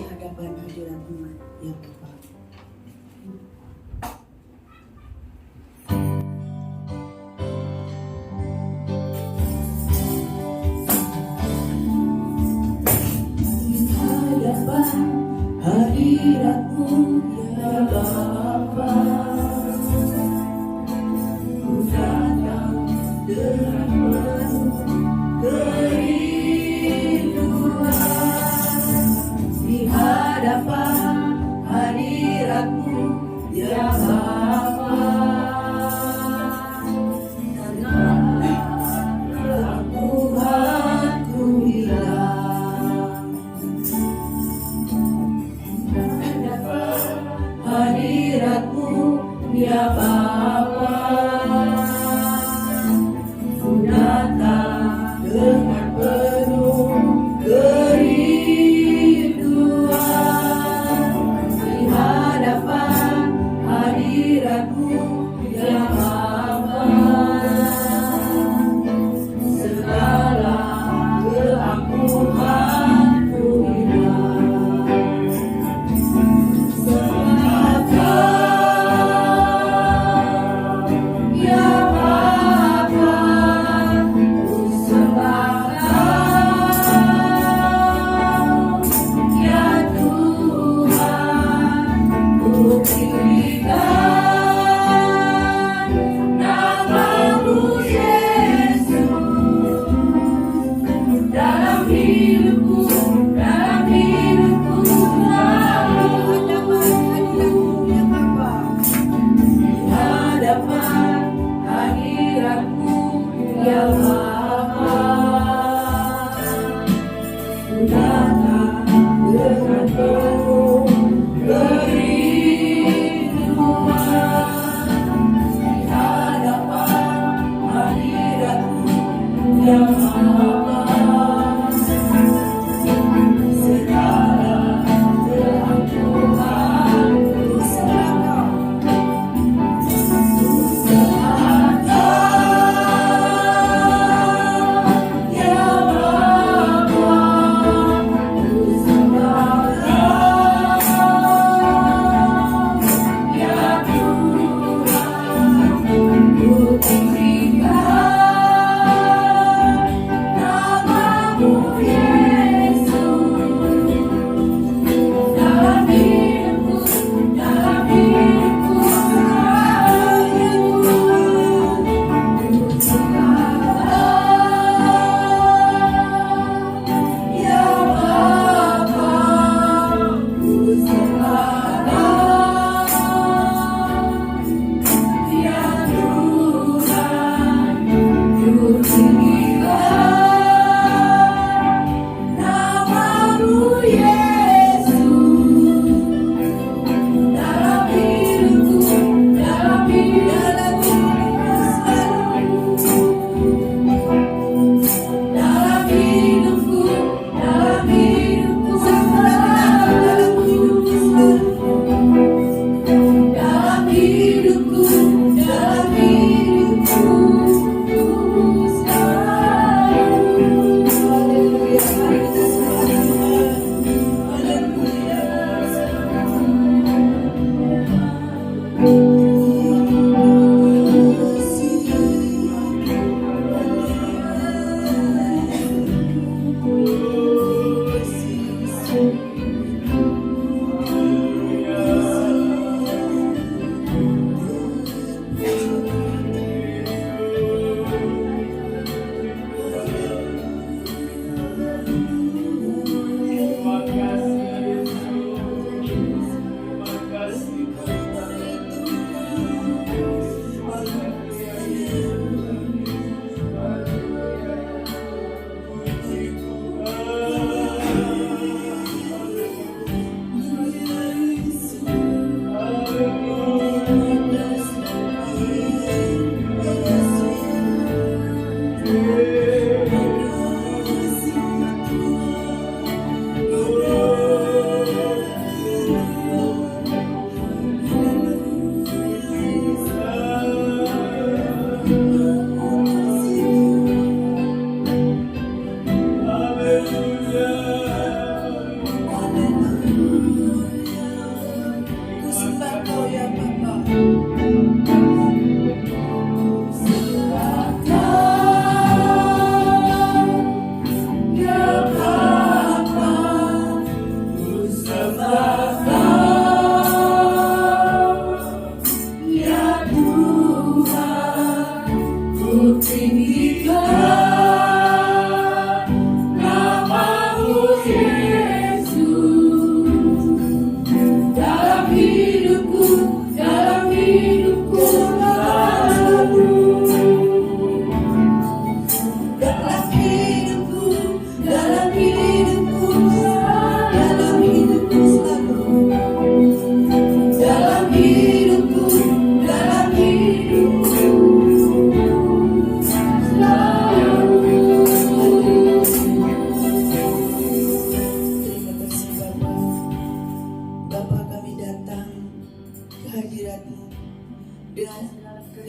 hadapan hadirat Tuhan ya Bapa. Hadiratmu ya Bapa, ku datang dengan penuh kerinduan di hadapan hadiratmu ya Bapa. Tenanglah Tuhanku hilang hadiratmu ya Bapa, ku datang dengan penuh kerinduan di hadapan hadiratmu ya Bapa. Segala keangkuhanku hilang.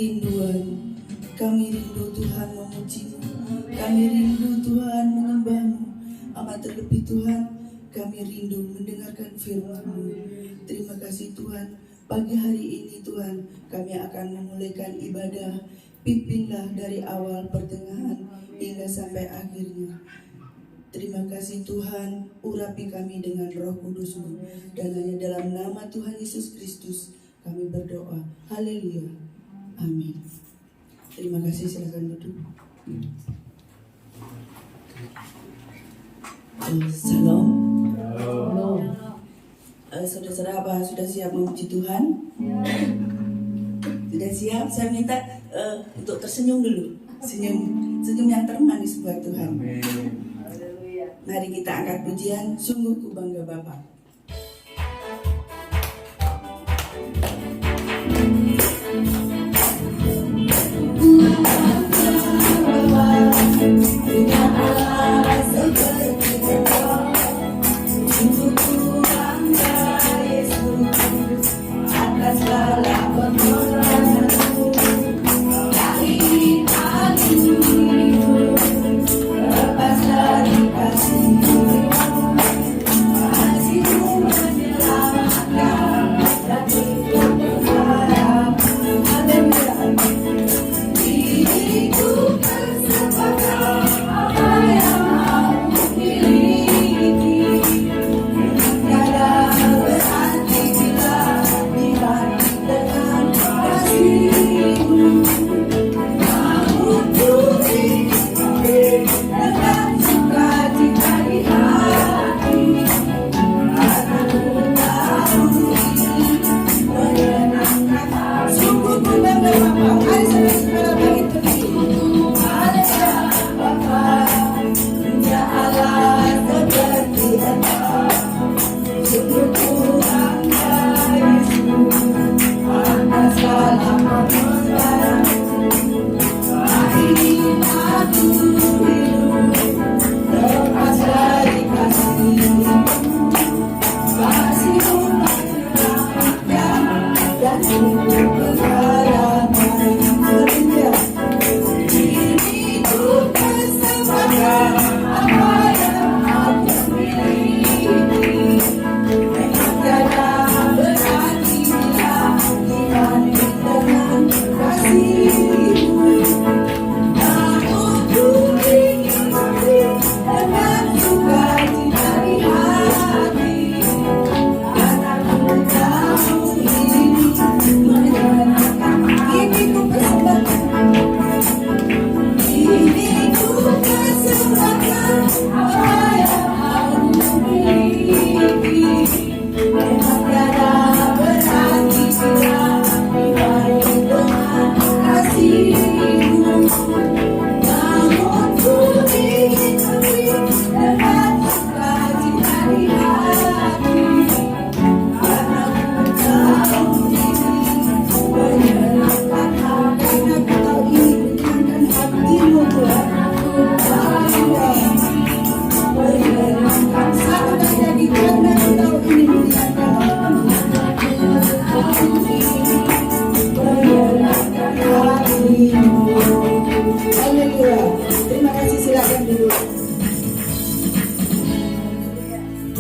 kerinduan. Kami rindu Tuhan memuji-Mu, kami rindu Tuhan menyembah-Mu. Amat terlebih Tuhan, kami rindu mendengarkan firman-Mu. Terima kasih Tuhan, pagi hari ini Tuhan kami akan memulaikan ibadah. Pimpinlah dari awal, pertengahan, hingga sampai akhirnya. Terima kasih Tuhan, urapi kami dengan Roh Kudus-Mu. Dan hanya dalam nama Tuhan Yesus Kristus kami berdoa. Haleluya. Amin. Terima kasih, silakan duduk. Salam. Saudara-saudara, apa sudah siap memuji Tuhan? Sudah siap? Saya minta untuk tersenyum dulu. Senyum yang termanis buat Tuhan. Mari kita angkat pujian, sungguh ku bangga Bapa.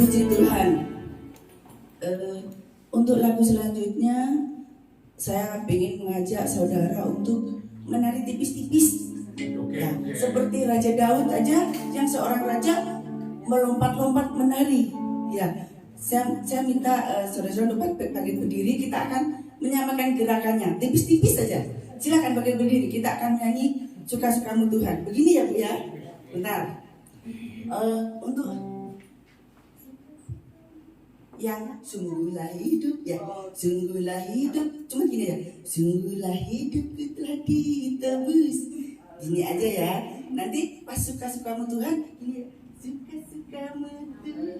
Puji Tuhan. Untuk lagu selanjutnya saya ingin mengajak saudara untuk menari tipis-tipis. Ya, seperti Raja Daud aja, yang seorang raja melompat-lompat menari. Ya, saya minta saudara-saudara untuk bangkit berdiri. Kita akan menyamakan gerakannya, tipis-tipis saja. Silakan bangkit berdiri. Kita akan menyanyi Suka-sukamu Tuhan. Begini ya Bu ya. Bentar. Untuk yang sungguhlah hidup ya, sungguhlah hidup, cuma gini ya, sungguhlah hidupku telah ditebus, gini aja ya. Nanti pas suka-sukamu Tuhan, ini suka-sukamu Tuhan,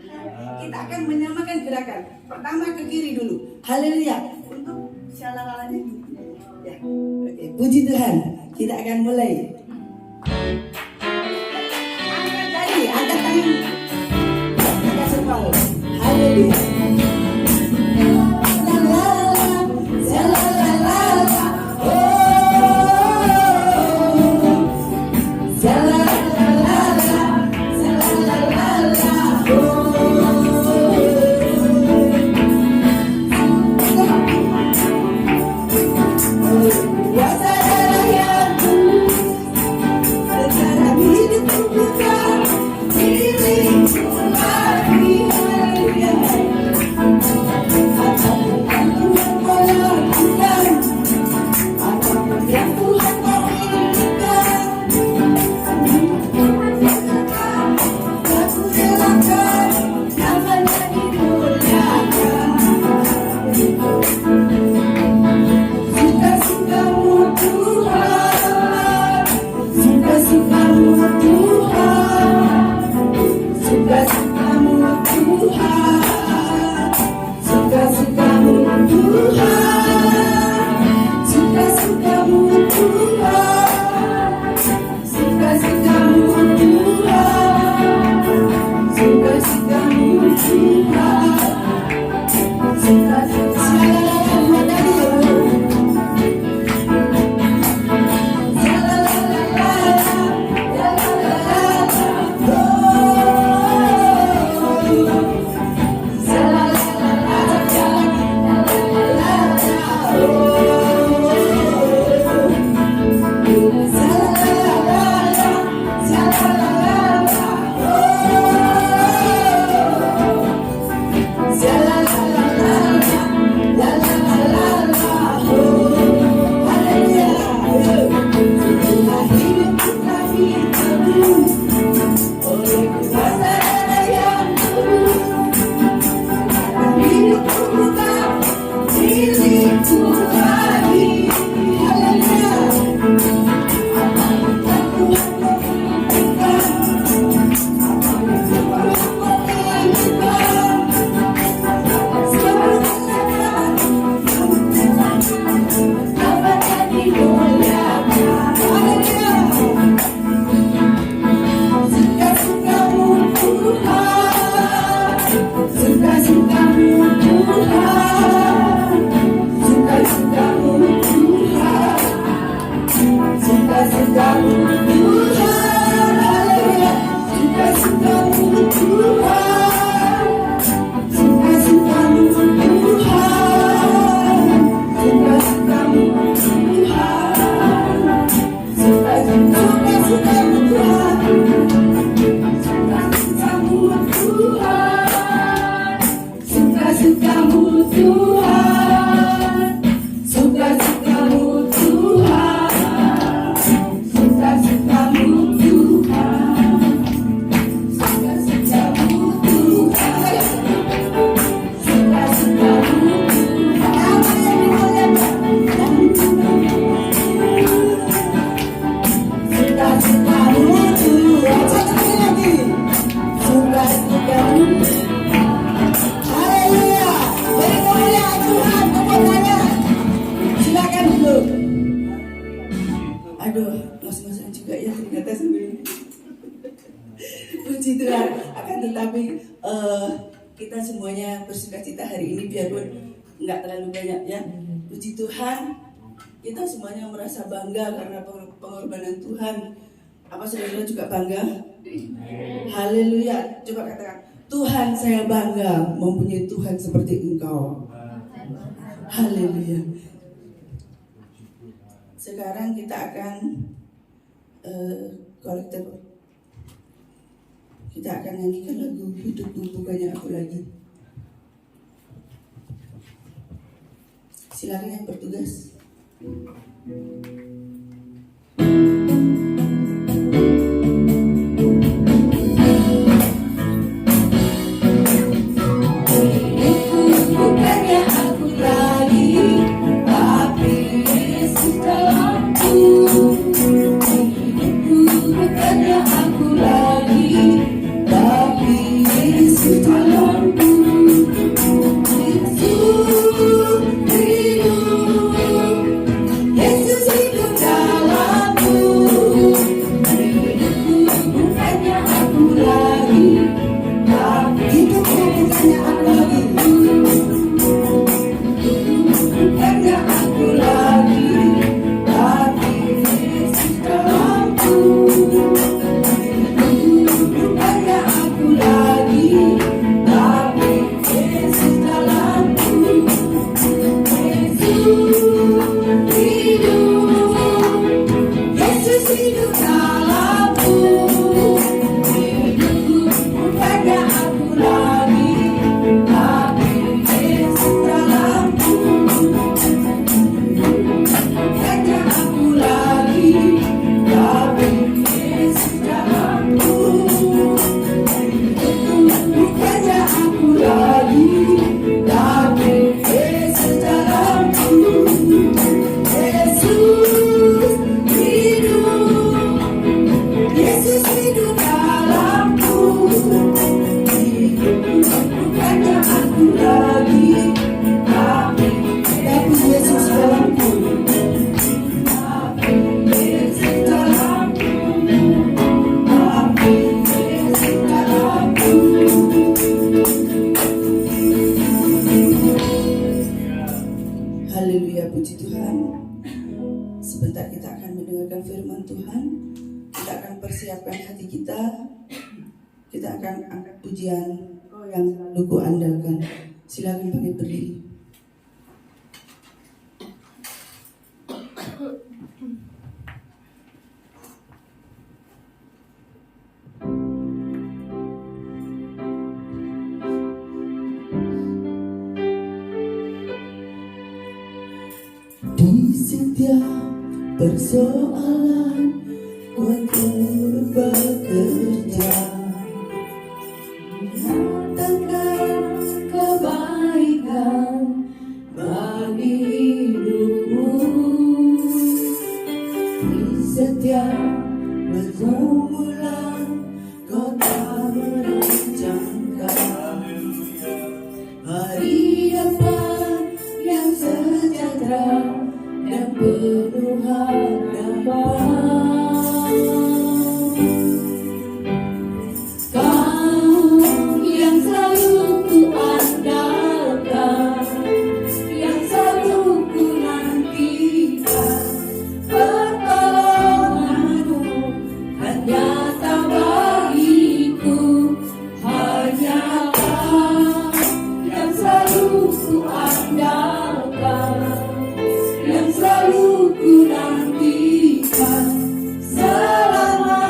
kita akan menyamakan gerakan. Pertama ke kiri dulu, haleluya, untuk syalalalanya ya. Oke, puji Tuhan, kita akan mulai. Angkat jari, angkat tangan, kita sepal, haleluya. La la la, la la la la, oh. suka-sukamu Tuhan, suka-sukamu Tuhan, suka-sukamu Tuhan, suka-sukamu Tuhan, suka-sukamu suka-sukamu Tuhan. Satu kali lagi. Suka-sukamu. Haleluya. Beri kemuliaan Tuhan, tepuk tangan. Silakan dulu. Aduh, ngos-ngosan juga ya ternyata sambil ini. Puji Tuhan. Akan tetapi kita semuanya bersukacita hari ini biarpun nggak terlalu banyak ya. Puji Tuhan, kita semuanya merasa bangga karena pengorbanan Tuhan. Apa saudara juga bangga? Haleluya. Coba katakan, Tuhan saya bangga mempunyai Tuhan seperti Engkau. Haleluya. Sekarang kita akan kolektor. Kita akan nyanyikan lagu Hidupku Bukannya Aku Lagi. Silakan yang bertugas. Bukannya aku lagi, tapi Yesus dalamku. Bukannya aku lagi, tapi Yesus dalamku. Yesus hidup dalamku. Bukannya aku lagi, tapi Hidupku bukannya aku lagi. bukannya aku lagi, tapi Yesus dalamku. Bukannya aku lagi, tapi Yesus dalamku. Yesus hidup dalamku. Bukannya aku lagi, tapi Yesus dalamku. Bukannya aku lagi, tapi Yesus dalamku. Bukannya aku lagi, tapi Yesus dalamku. Yesus hidup dalamku. Bukannya aku lagi, tapi Yesus dalamku. Yesus dalamku. Tapi Yesus dalamku. Haleluya, puji Tuhan. Sebentar kita akan mendengarkan firman Tuhan. Kita akan persiapkan hati kita. Kita akan angkat pujian yang selalu kuandalkan. Silakan bangkit berdiri. Di setiap persoalan ku turut bekerja, Nyatakan kebaikan bagi hidupmu. di setiap pergumulan kau tak merencanakan hari depan yang sejahtera dan penuh harapan. Kau yang selalu ku andalkan, yang selalu ku nantikan, pertolonganmu kan nyata bagiku. Hanya Kau yang selalu ku andalkan, yang selalu ku nantikan, selama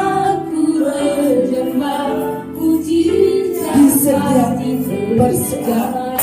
ku berjemaah Di setiap persoalan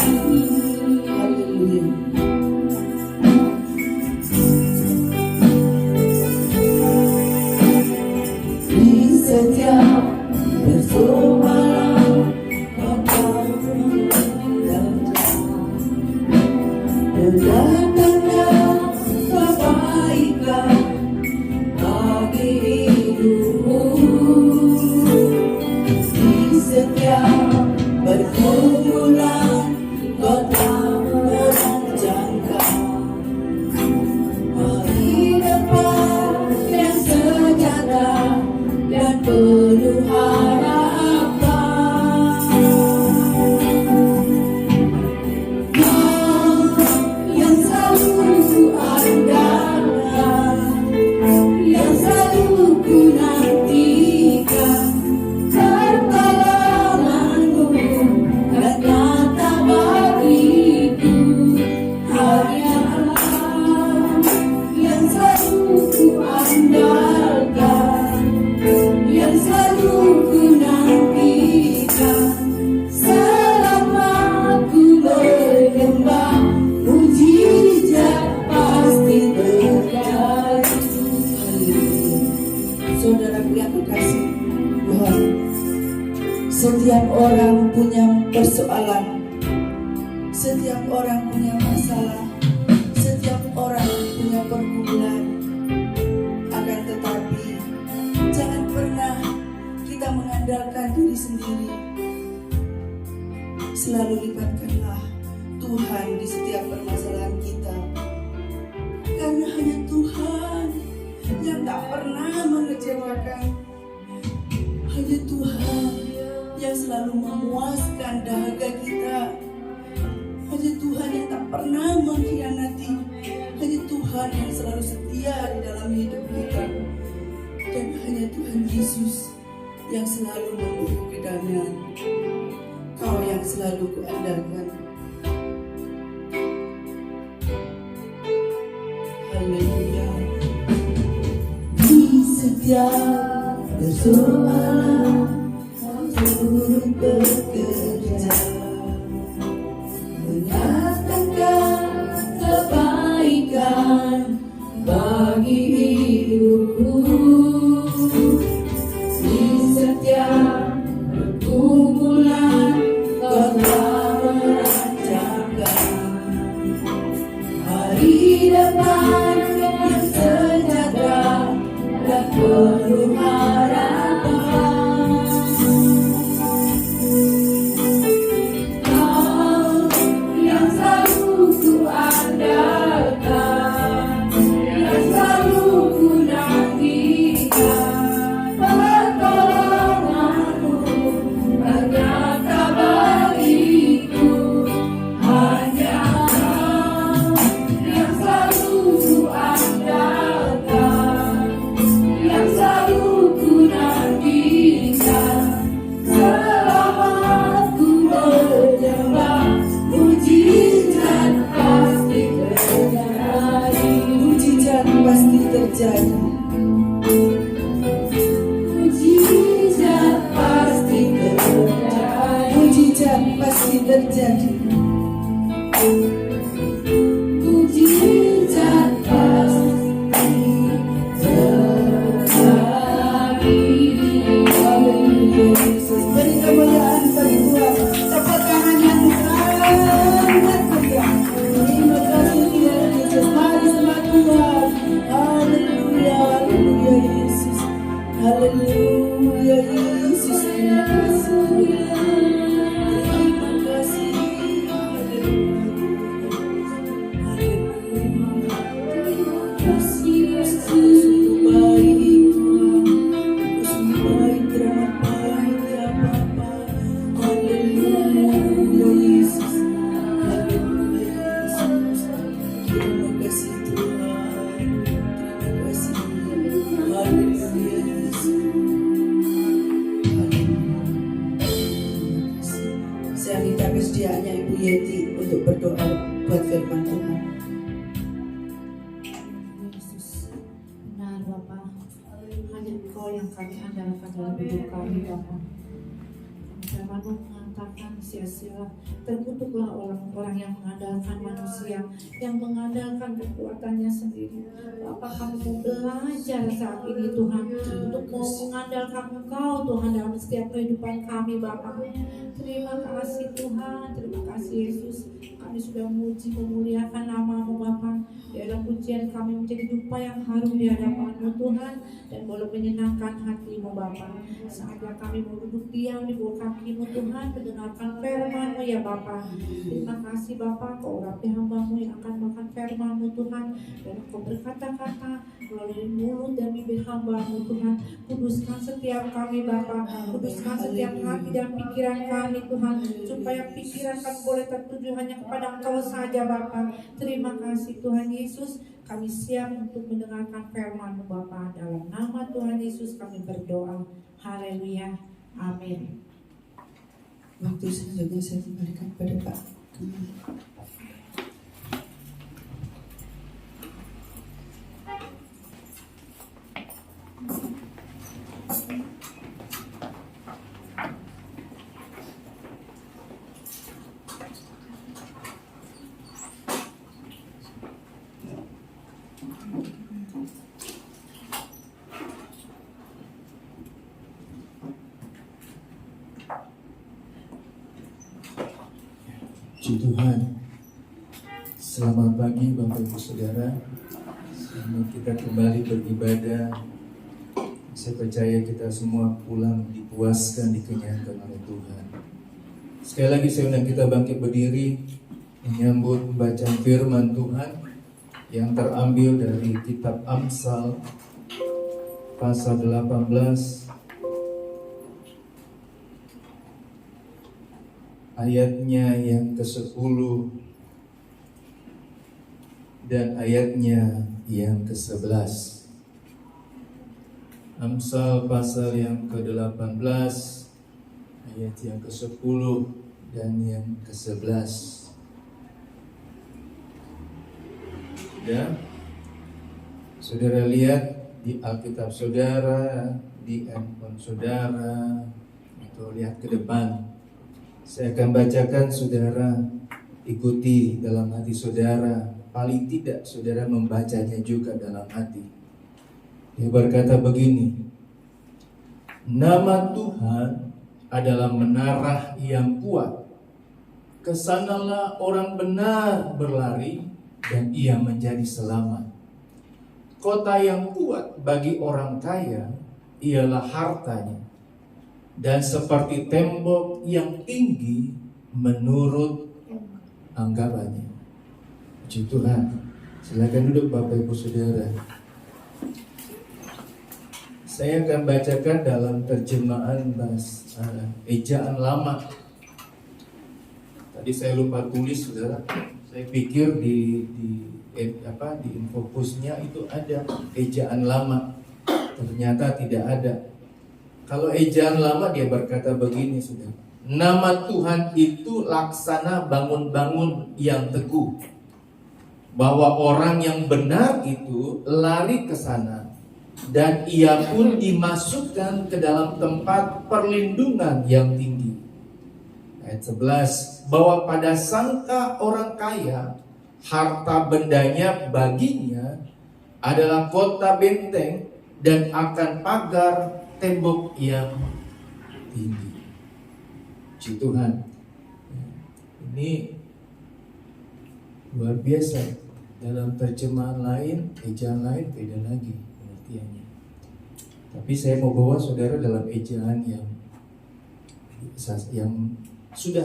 Setiap orang punya persoalan, setiap orang punya masalah, setiap orang punya pergumulan. Akan tetapi jangan pernah kita mengandalkan diri sendiri. Selalu libatkanlah Tuhan di setiap permasalahan kita, karena hanya Tuhan yang tak pernah mengecewakan. Hanya Tuhan yang selalu memuaskan dahaga kita. Hanya Tuhan yang tak pernah mengkhianati. Hanya Tuhan yang selalu setia di dalam hidup kita. Dan hanya Tuhan Yesus yang selalu memberi kedamaian. Kau yang selalu kuandalkan. Haleluya. Di setiap persoalan kau turut bekerja, mendatangkan kebaikan bagi hidupku. Di setiap pergumulan kau telah merancangkan hari depan yang sejahtera dan penuh harapan. Kau yang selalu ku andalkan, yang selalu ku nantikan, pertolonganmu ternyata bagiku. Hanya Kau yang selalu ku andalkan, yang selalu ku nantikan. Selama ku menyembah, mujizat pasti terjadi. Mujizat pasti terjadi. Mujizat pasti terjadi. Mujizat pasti terjadi. Mujizat pasti terjadi. Haleluya Yesus. Beri kemuliaan bagi Tuhan. Tepuk tangan yang sangat meriah. Terima kasih Tuhan Yesus. Mari sembah Tuhan. Haleluya, haleluya Yesus. Haleluya Yesus. Terima kasih. Terima kasih. Haleluya. Terima kasih Yesus. Sungguh baik Tuhan. Sungguh baik, teramat baik ya Bapa. Haleluya Yesus. Haleluya Yesus. Terima kasih Tuhan. Terima kasih. Haleluya Yesus. Haleluya. Saya minta kesediaannya Ibu Yeti untuk berdoa buat firman Tuhan. Yesus, benar Bapa, hanya Engkau yang kami andalkan dalam hidup kami Bapa. Firman-Mu mengatakan sia-sia terkutuklah orang-orang yang mengandalkan manusia, yang mengandalkan kekuatannya sendiri. Bapa, kami mau belajar saat ini Tuhan untuk mau mengandalkan Engkau Tuhan dalam setiap kehidupan kami Bapa. Terima kasih Tuhan, terima kasih Yesus. Kami sudah memuji memuliakan nama-Mu Bapa. Biarlah pujian kami menjadi dupa yang harum di hadapan-Mu Tuhan, dan boleh menyenangkan hati-Mu Bapa. Saatnya kami mau duduk diam di bawah kaki-Mu Tuhan, mendengarkan firman-Mu ya Bapa. Terima kasih Bapa, Kau urapi hamba-Mu yang akan makan firman-Mu Tuhan, dan Kau berkata-kata melalui mulut dan bibir hamba-Mu Tuhan. Kuduskan setiap kami Bapa, kuduskan setiap hati dan pikiran kami Tuhan, supaya pikiran kami boleh tertuju hanya kepada Engkau saja Bapa. Terima kasih Tuhan Yesus, kami siap untuk mendengarkan firman-Mu Bapa. Dalam nama Tuhan Yesus kami berdoa. Haleluya. Amin. Waktu selanjutnya saya kembalikan pada Pak. Puji Tuhan. Selamat pagi Bapak Ibu Saudara. Selamat kita kembali beribadah. Saya percaya kita semua pulang dipuaskan, dikenyangkan oleh Tuhan. Sekali lagi saya undang kita bangkit berdiri menyambut bacaan firman Tuhan yang terambil dari kitab Amsal pasal 18 ayatnya yang ke-10 dan ayatnya yang ke-11. Amsal pasal yang ke-18 ayat yang ke-10 dan yang ke-11. Ya, saudara lihat di Alkitab saudara, di handphone saudara, atau lihat ke depan. Saya akan bacakan, saudara ikuti dalam hati saudara. Paling tidak saudara membacanya juga dalam hati. Dia berkata begini, nama Tuhan adalah menara yang kuat. Kesanalah orang benar berlari dan ia menjadi selamat. Kota yang kuat bagi orang kaya ialah hartanya, dan seperti tembok yang tinggi menurut anggapannya. Puji Tuhan. Silakan duduk Bapak Ibu Saudara. Saya akan bacakan dalam terjemahan ejaan lama. Tadi saya lupa tulis, saudara. Saya pikir di infopusnya itu ada ejaan lama. Ternyata tidak ada. Kalau ejaan lama dia berkata begini, saudara. Nama Tuhan itu laksana bangun-bangun yang teguh. Bahwa orang yang benar itu lari ke sana dan ia pun dimasukkan ke dalam tempat perlindungan yang tinggi. Ayat 11, bahwa pada sangka orang kaya harta bendanya baginya adalah kota benteng dan akan pagar tembok yang tinggi. Puji Tuhan. Ini luar biasa. Dalam terjemahan lain, ejaan lain beda lagi pengertiannya. Tapi saya mau bawa saudara dalam ejaan yang sudah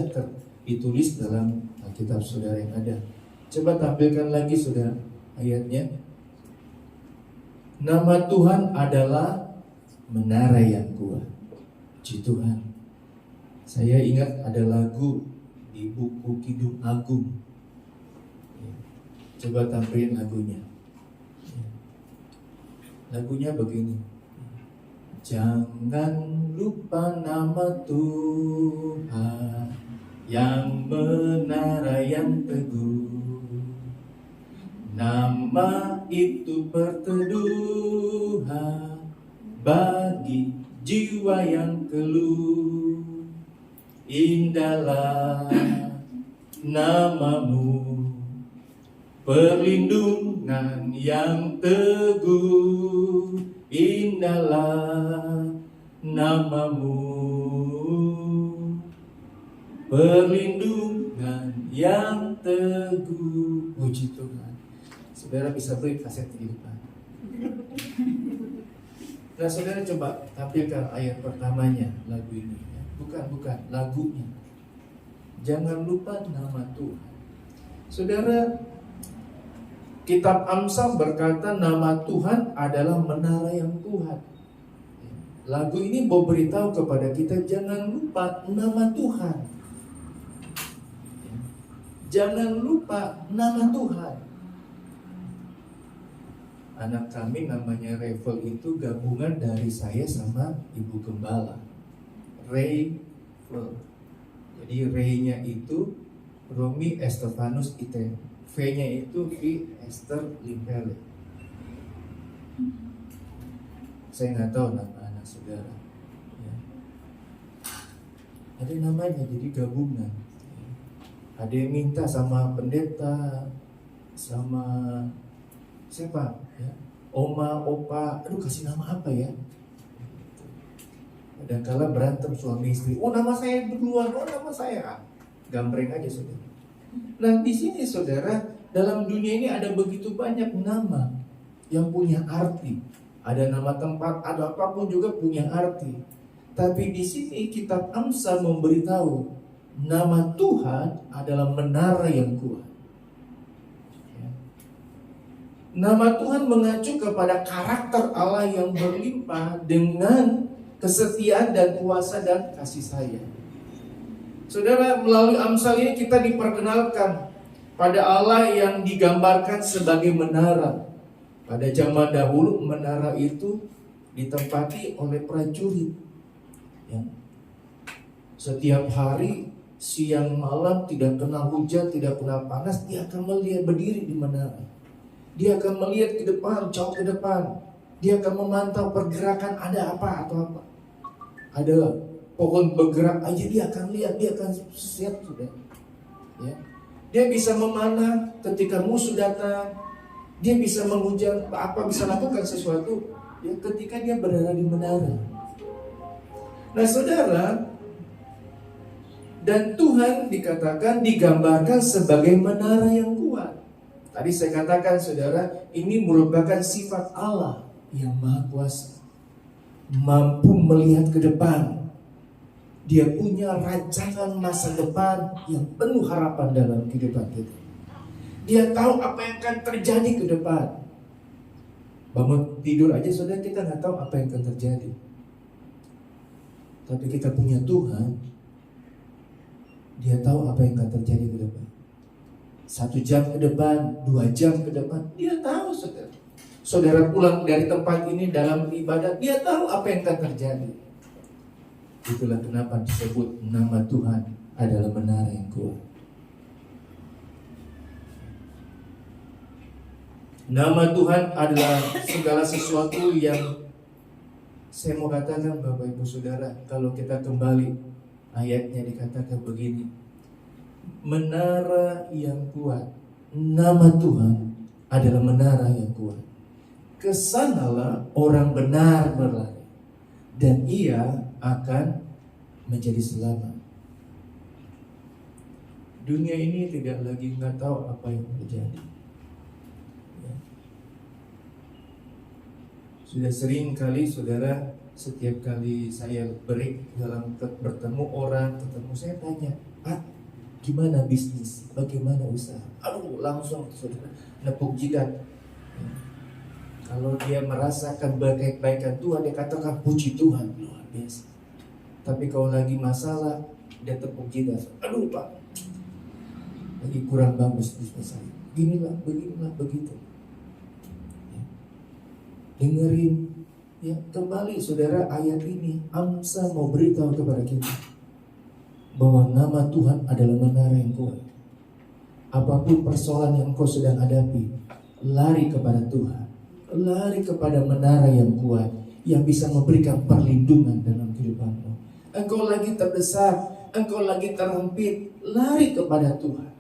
ditulis dalam Alkitab saudara yang ada. Coba tampilkan lagi saudara ayatnya. Nama Tuhan adalah menara yang kuat. Puji Tuhan. Saya ingat ada lagu di buku Kidung Agung. Coba tampilin lagunya. Lagunya begini. Jangan lupa nama Tuhan yang menara yang teguh. Nama itu perteduhan bagi jiwa yang keluh. Indahlah namamu, perlindungan yang teguh. Indahlah namamu, perlindungan yang teguh. Puji Tuhan. Saudara bisa beri kaset di depan. Nah, saudara coba tampilkan ayat pertamanya lagu ini. Bukan lagunya. Jangan lupa nama Tuhan. Saudara, kitab Amsal berkata nama Tuhan adalah menara yang kuat. Lagu ini mau beritahu kepada kita jangan lupa nama Tuhan. Jangan lupa nama Tuhan. Anak kami namanya Revel itu gabungan dari saya sama Ibu Gembala. Revel. Jadi Re-nya itu Romi Estefanus Ite. V-nya itu V. Esther Limpele. Saya nggak tahu nama anak saudara. Ya. Ada namanya, jadi gabungan. Ada yang minta sama pendeta, sama siapa? Ya. Oma, opa, aduh kasih nama apa ya? Kadang-kala berantem suami istri. Oh nama saya berdua, oh nama saya. Gambreng aja saudara. Nah di sini saudara, dalam dunia ini ada begitu banyak nama yang punya arti. Ada nama tempat, ada apapun juga punya arti. Tapi di sini kitab Amsal memberitahu nama Tuhan adalah menara yang kuat. Ya. Nama Tuhan mengacu kepada karakter Allah yang berlimpah dengan kesetiaan dan kuasa dan kasih sayang. Saudara, melalui Amsal ini kita diperkenalkan pada Allah yang digambarkan sebagai menara. Pada zaman dahulu menara itu ditempati oleh prajurit. Ya. Setiap hari, siang malam, tidak kena hujan, tidak kena panas, dia akan melihat berdiri di menara. Dia akan melihat ke depan, jauh ke depan. Dia akan memantau pergerakan ada apa atau apa. Ada pohon bergerak aja dia akan lihat, dia akan siap sudah. Ya. Dia bisa memanah ketika musuh datang. Dia bisa mengujar apa, bisa lakukan sesuatu ya ketika dia berada di menara. Nah saudara, dan Tuhan dikatakan digambarkan sebagai menara yang kuat. Tadi saya katakan saudara, ini merupakan sifat Allah yang maha kuasa, mampu melihat ke depan. Dia punya rancangan masa depan yang penuh harapan dalam kehidupan kita. Dia tahu apa yang akan terjadi ke depan. Bangun tidur aja saudara, kita nggak tahu apa yang akan terjadi. Tapi kita punya Tuhan, Dia tahu apa yang akan terjadi ke depan. 1 jam ke depan, 2 jam ke depan, Dia tahu saudara. Saudara pulang dari tempat ini dalam ibadah, Dia tahu apa yang akan terjadi. Itulah kenapa disebut nama Tuhan adalah menara yang kuat. Nama Tuhan adalah segala sesuatu yang saya mau katakan Bapak Ibu Saudara, kalau kita kembali ayatnya dikatakan begini. Menara yang kuat. Nama Tuhan adalah menara yang kuat. Kesanalah orang benar berlari dan ia akan menjadi selamat. Dunia ini tidak lagi nggak tahu apa yang terjadi. Sudah sering kali saudara, setiap kali saya break dalam bertemu orang, saya tanya, Pak, gimana bisnis? Bagaimana usaha? Aduh, langsung saudara nepuk jidat. Kalau dia merasakan kebaikan Tuhan, dia katakan puji Tuhan, luar biasa. Tapi kalau lagi masalah, dia tepuk jidat. Aduh Pak, lagi kurang bagus bisnis saya. Beginilah, begitu. Dengerin ya, kembali saudara ayat ini. Amsal mau beritahu kepada kita bahwa nama Tuhan adalah menara yang kuat. Apapun persoalan yang engkau sedang hadapi, lari kepada Tuhan, lari kepada menara yang kuat yang bisa memberikan perlindungan dalam kehidupanmu. Engkau lagi terdesak, engkau lagi terhimpit, lari kepada Tuhan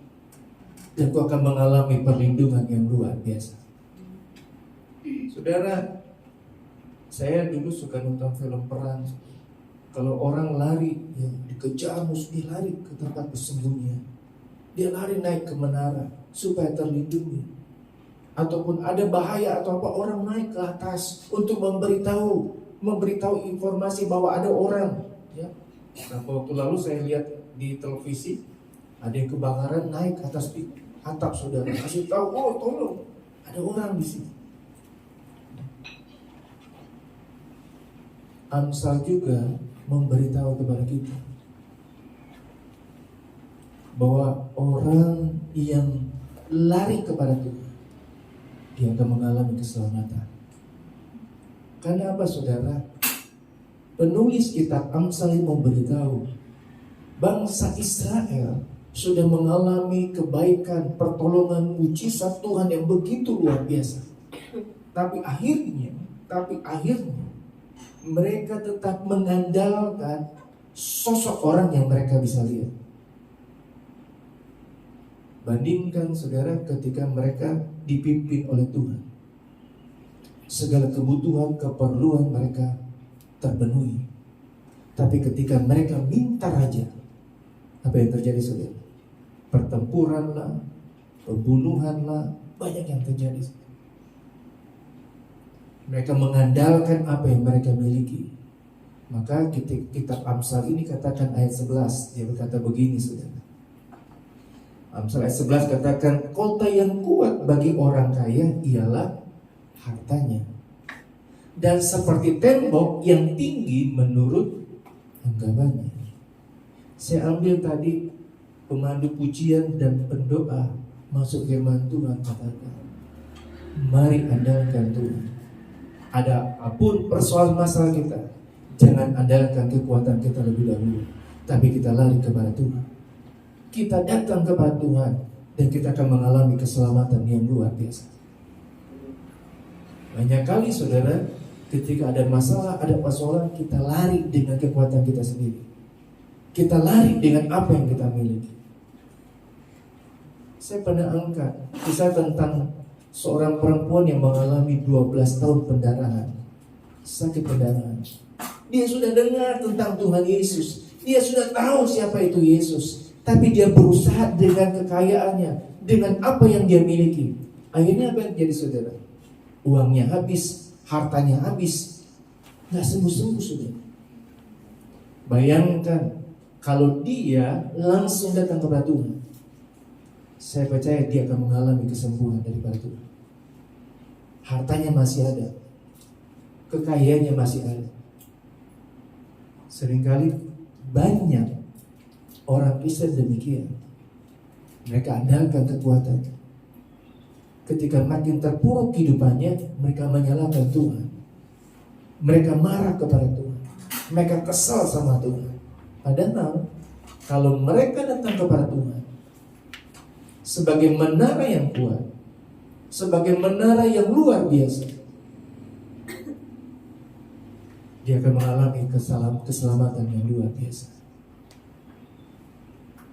dan engkau akan mengalami perlindungan yang luar biasa. Saudara, saya dulu suka nonton film perang. Kalau orang lari, ya dikejar musuh, dia lari ke tempat bersembunyian. Dia lari naik ke menara supaya terlindungi. Ataupun ada bahaya atau apa, orang naik ke atas untuk memberitahu informasi bahwa ada orang. Ya. Nah, waktu lalu saya lihat di televisi ada yang kebakaran, naik ke atas atap saudara, kasih tahu, oh tolong, ada orang di sini. Amsal juga memberitahu kepada kita bahwa orang yang lari kepada Tuhan, dia akan mengalami keselamatan. Karena apa saudara? Penulis kitab Amsal memberitahu bangsa Israel sudah mengalami kebaikan, pertolongan, mujizat Tuhan yang begitu luar biasa. Tapi akhirnya mereka tetap mengandalkan sosok orang yang mereka bisa lihat. Bandingkan saudara ketika mereka dipimpin oleh Tuhan, segala kebutuhan, keperluan mereka terpenuhi. Tapi ketika mereka minta raja, apa yang terjadi saudara? pertempuran lah, pembunuhan lah, banyak yang terjadi. Mereka mengandalkan apa yang mereka miliki. Maka kitab Amsal ini katakan ayat 11, dia berkata begini, saudara. Amsal ayat 11 katakan, kota yang kuat bagi orang kaya ialah hartanya, dan seperti tembok yang tinggi menurut anggapannya. Saya ambil tadi pemandu pujian dan pendoa masuk firman Tuhan katakan, mari andalkan Tuhan. Ada apapun persoalan masalah kita, jangan andalkan kekuatan kita lebih dahulu, tapi kita lari kepada Tuhan. Kita datang kepada Tuhan dan kita akan mengalami keselamatan yang luar biasa. Banyak kali saudara, ketika ada masalah, ada persoalan, kita lari dengan kekuatan kita sendiri. Kita lari dengan apa yang kita miliki. Saya pernah angkat kisah tentang seorang perempuan yang mengalami 12 tahun pendarahan, sakit pendarahan. Dia sudah dengar tentang Tuhan Yesus, dia sudah tahu siapa itu Yesus, tapi dia berusaha dengan kekayaannya, dengan apa yang dia miliki. Akhirnya apa yang terjadi saudara? Uangnya habis, hartanya habis, nggak sembuh-sembuh saudara. Bayangkan kalau dia langsung datang kepada Tuhan, saya percaya dia akan mengalami kesembuhan daripada Tuhan. Hartanya masih ada, kekayaannya masih ada. Seringkali banyak orang Kristen demikian. Mereka andalkan kekuatan. Ketika makin terpuruk kehidupannya, mereka menyalahkan Tuhan. Mereka marah kepada Tuhan. Mereka kesal sama Tuhan. Padahal kalau mereka datang kepada Tuhan sebagai menara yang kuat, sebagai menara yang luar biasa, dia akan mengalami keselamatan yang luar biasa.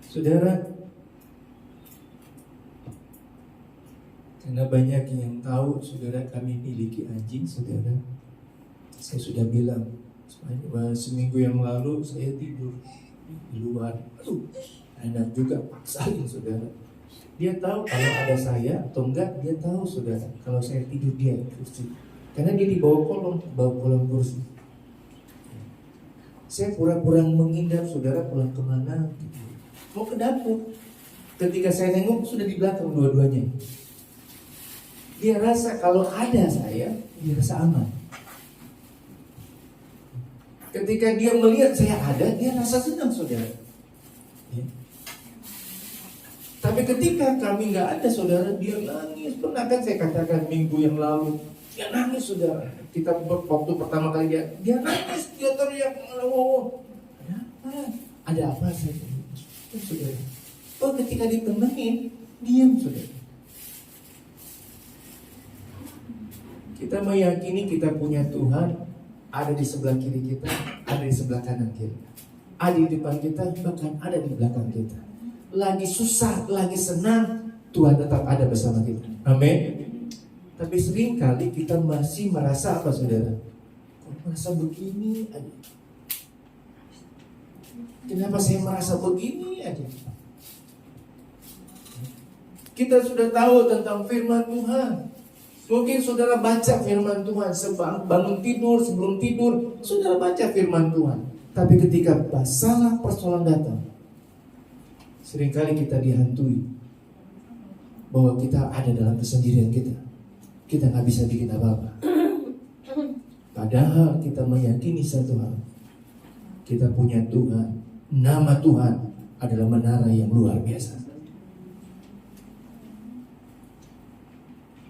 Saudara, karena banyak yang tahu, saudara, kami miliki anjing, saudara. Saya sudah bilang, seminggu yang lalu saya tidur di luar. Enak juga paksain, saudara. Dia tahu kalau ada saya atau enggak, dia tahu, saudara. Kalau saya tidur dia di kursi, karena dia di bawah kolong kursi. Saya pura-pura menghindar, saudara, pulang kemana? Mau ke dapur. Ketika saya nengok, sudah di belakang dua-duanya. Dia rasa kalau ada saya, dia rasa aman. Ketika dia melihat saya ada, dia rasa senang, saudara. Ya. Tapi ketika kami nggak ada, saudara, dia nangis. Pernah kan saya katakan minggu yang lalu, dia nangis, saudara. Kita waktu pertama kali dia nangis, dia teriak, oh, ada apa saya? Saudara. Oh, ketika ditemenin, diam, saudara. Kita meyakini kita punya Tuhan ada di sebelah kiri kita, ada di sebelah kanan kita, ada di depan kita, bahkan ada di belakang kita. Lagi susah, lagi senang, Tuhan tetap ada bersama kita. Amin. Tapi seringkali kita masih merasa apa, saudara? Kok merasa begini aja? Kenapa saya merasa begini aja? Kita sudah tahu tentang firman Tuhan. Mungkin saudara baca firman Tuhan bangun tidur, sebelum tidur, saudara baca firman Tuhan. Tapi ketika masalah persoalan datang, seringkali kita dihantui bahwa kita ada dalam kesendirian kita. Kita nggak bisa bikin apa-apa. Padahal kita meyakini satu hal, kita punya Tuhan. Nama Tuhan adalah menara yang luar biasa.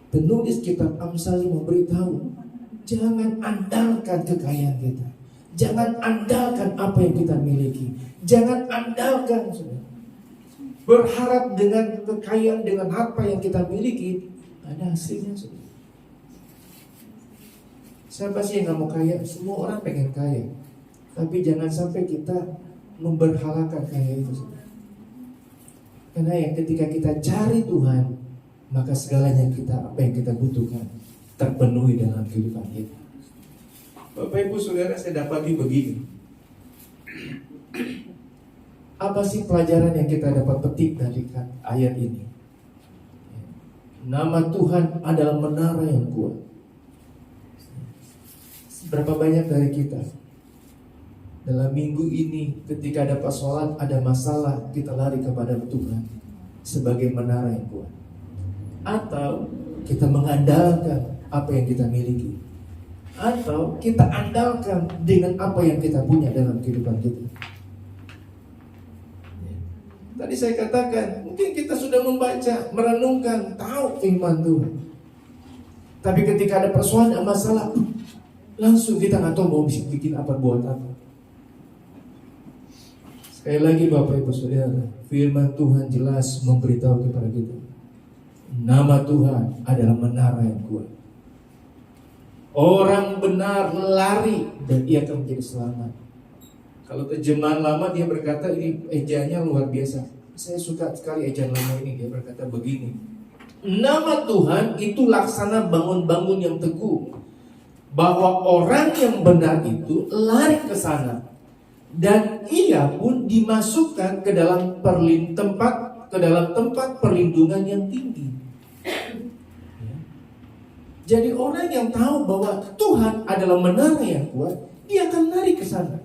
Penulis kitab Amsal memberitahu, jangan andalkan kekayaan kita, jangan andalkan apa yang kita miliki, jangan andalkan, saudara, berharap dengan kekayaan, dengan apa yang kita miliki ada hasilnya, saudara. Siapa sih yang gak mau kaya? Semua orang pengen kaya, tapi jangan sampai kita memberhalakan kaya itu, saudara. Karena yang ketika kita cari Tuhan, maka segalanya apa yang kita butuhkan terpenuhi dalam kehidupan kita. Bapak Ibu Saudara, saya dapati begini. Apa sih pelajaran yang kita dapat petik dari ayat ini? Nama Tuhan adalah menara yang kuat. Berapa banyak dari kita dalam minggu ini ketika ada persoalan, ada masalah, kita lari kepada Tuhan sebagai menara yang kuat. Atau kita mengandalkan apa yang kita miliki, atau kita andalkan dengan apa yang kita punya dalam kehidupan kita. Tadi saya katakan, mungkin kita sudah membaca, merenungkan, tahu firman Tuhan, tapi ketika ada persoalan, masalah, langsung kita nggak tahu mau bisa bikin apa, buat apa. Sekali lagi Bapak Ibu Saudara, firman Tuhan jelas memberitahu kepada kita, nama Tuhan adalah menara yang kuat. Orang benar lari dan ia akan menjadi selamat. Kalau terjemahan lama dia berkata, ini ejaannya luar biasa. Saya suka sekali ejaan lama ini. Dia berkata begini, nama Tuhan itu laksana bangun-bangun yang teguh, bahwa orang yang benar itu lari ke sana dan ia pun dimasukkan ke dalam tempat perlindungan yang tinggi. Jadi orang yang tahu bahwa Tuhan adalah menara yang kuat, dia akan lari ke sana.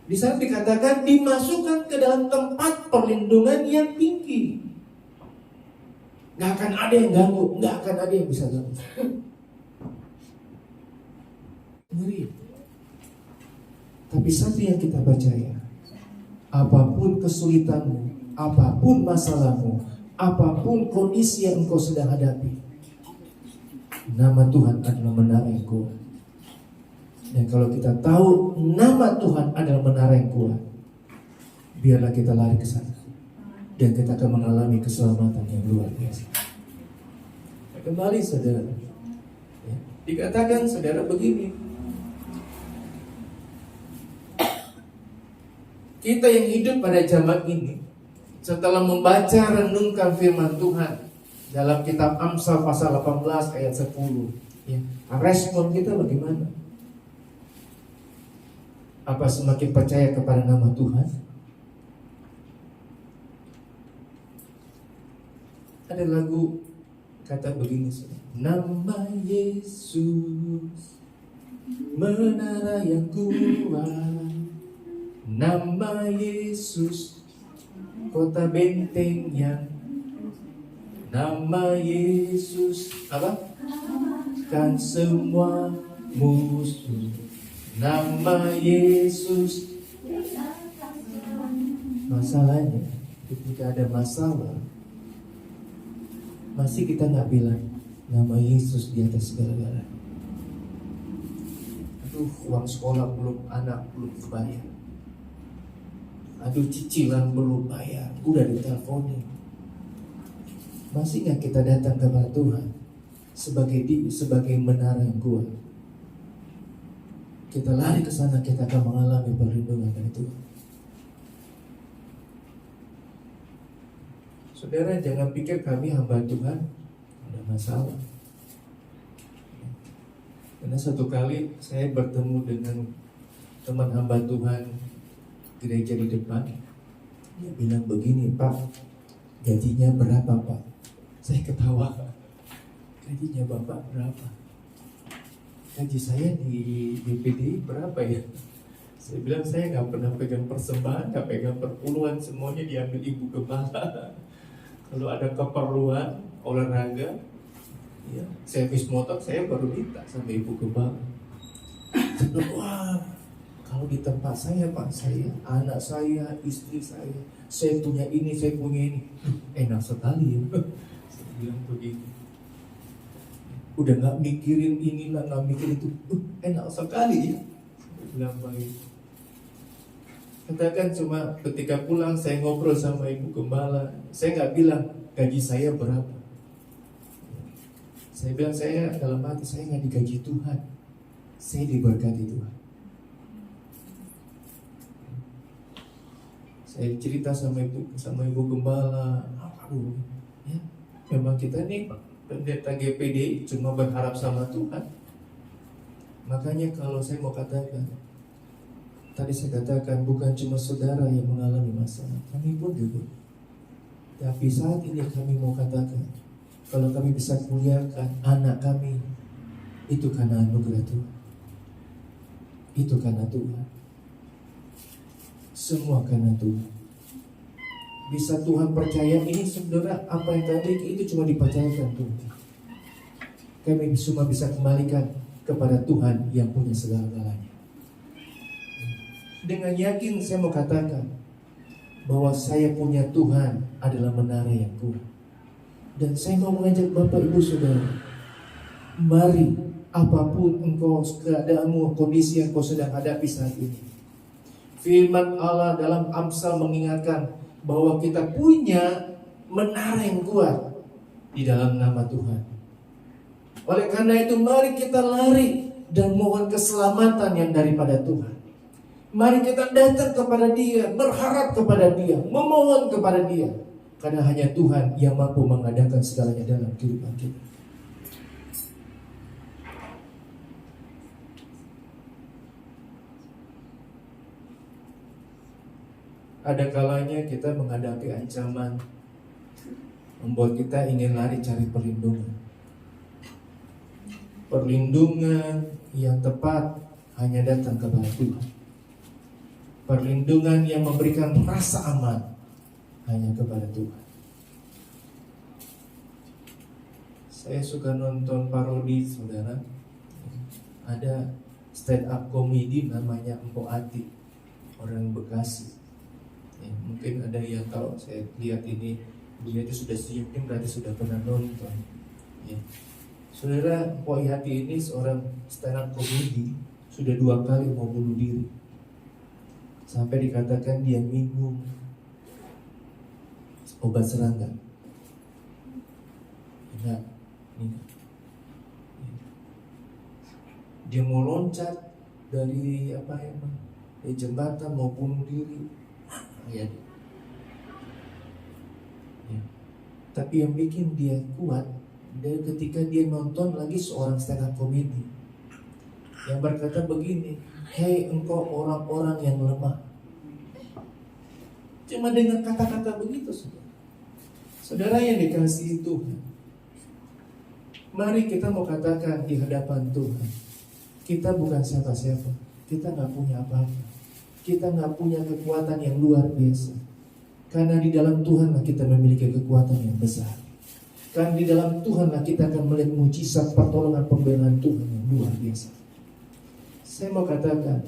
Di sana dikatakan dimasukkan ke dalam tempat perlindungan yang tinggi. Gak akan ada yang ganggu, gak akan ada yang bisa ganggu. Ngeri. Tapi satu yang kita percaya, apapun kesulitanmu, apapun masalahmu, apapun kondisi yang engkau sedang hadapi, nama Tuhan adalah menara yang kuat. Dan kalau kita tahu nama Tuhan adalah menara yang kuat, biarlah kita lari ke sana dan kita akan mengalami keselamatan yang luar biasa. Kembali saudara, ya, dikatakan saudara begini, kita yang hidup pada zaman ini, setelah membaca renungkan firman Tuhan dalam kitab Amsal pasal 18 ayat 10, ya, respon kita bagaimana? Apa semakin percaya kepada nama Tuhan? Ada lagu kata begini, nama Yesus menara yang kuat, nama Yesus kota benteng yang, nama Yesus apa? Kan semua musuh, nama Yesus. Masalahnya ketika ada masalah, masih kita nggak bilang nama Yesus di atas segala-galanya. Aduh, uang sekolah belum, anak belum bayar. Aduh, cicilan belum bayar, udah diteleponin. Masih nggak kita datang kepada Tuhan sebagai menara yang kuat? Kita lari ke sana, kita akan mengalami perlindungan dari Tuhan. Saudara, jangan pikir kami hamba Tuhan ada masalah. Karena satu kali saya bertemu dengan teman hamba Tuhan gereja di depan, dia bilang begini, Pak, gajinya berapa Pak? Saya ketawa, gajinya Bapak berapa? Gaji saya di DPD berapa ya? Saya bilang saya nggak pernah pegang persembahan, nggak pegang perpuluhan, semuanya diambil ibu gembala. Kalau ada keperluan olahraga, ya, servis motor saya baru minta sama ibu gembala. Saya bilang, wah, kalau di tempat saya Pak, saya, anak saya, istri saya punya ini, saya punya ini, enak sekali ya. Saya bilang begitu. Udah nggak mikirin inilah, nggak mikirin itu, enak sekali ya. Saya bilang baik. Katakan cuma ketika pulang saya ngobrol sama ibu gembala, saya nggak bilang gaji saya berapa. Saya bilang saya dalam hati saya nggak digaji Tuhan, saya diberkati Tuhan. Saya cerita sama ibu gembala, aduh, ya, memang kita nih pendeta GPD cuma berharap sama Tuhan. Makanya kalau saya mau katakan, Tadi saya katakan bukan cuma saudara yang mengalami masalah, kami pun juga. Tapi saat ini kami mau katakan, kalau kami bisa muliakan anak kami, itu karena anugerah Tuhan. Itu karena Tuhan. Semua karena Tuhan. Bisa Tuhan percaya ini, saudara, apa yang tadi itu cuma dipercayakan Tuhan. Kami cuma bisa kembalikan kepada Tuhan yang punya segala-galanya. Dengan yakin saya mau katakan bahwa saya punya Tuhan adalah menara yang kuat. Dan saya mau mengajak Bapak Ibu Saudara, mari apapun engkau keadaanmu, kondisi yang kau sedang hadapi saat ini, firman Allah dalam Amsal mengingatkan bahwa kita punya menara yang kuat di dalam nama Tuhan. Oleh karena itu mari kita lari dan mohon keselamatan yang daripada Tuhan. Mari kita datang kepada Dia, berharap kepada Dia, memohon kepada Dia. Karena hanya Tuhan yang mampu mengadakan segalanya dalam kehidupan kita. Ada kalanya kita menghadapi ancaman, membuat kita ingin lari cari perlindungan. Perlindungan yang tepat hanya datang kepada Tuhan. Perlindungan yang memberikan rasa aman hanya kepada Tuhan. Saya suka nonton parodi, saudara. Ada stand up komedi namanya Mpok Ati, orang Bekasi. Ya, mungkin ada yang tahu. Saya lihat ini, dia itu sudah syuting, berarti sudah pernah nonton. Ya. Saudara, Mpok Ati ini seorang stand up komedi, sudah 2 kali mau bunuh diri. Sampai dikatakan dia minum obat serangga. Ingat. Dia mau loncat dari dari jembatan mau bunuh diri. Ya. Tapi yang bikin dia kuat dari ketika dia nonton lagi seorang stand up comedy yang berkata begini, "Hei engkau orang-orang yang lemah." Cuma dengan kata-kata begitu, saudara yang dikasihi Tuhan, mari kita mau katakan di hadapan Tuhan, kita bukan siapa-siapa, kita gak punya apa-apa, kita gak punya kekuatan yang luar biasa. Karena di dalam Tuhanlah kita memiliki kekuatan yang besar. Karena di dalam Tuhanlah kita akan melihat mujizat pertolongan pembelaan Tuhan yang luar biasa. Saya mau katakan,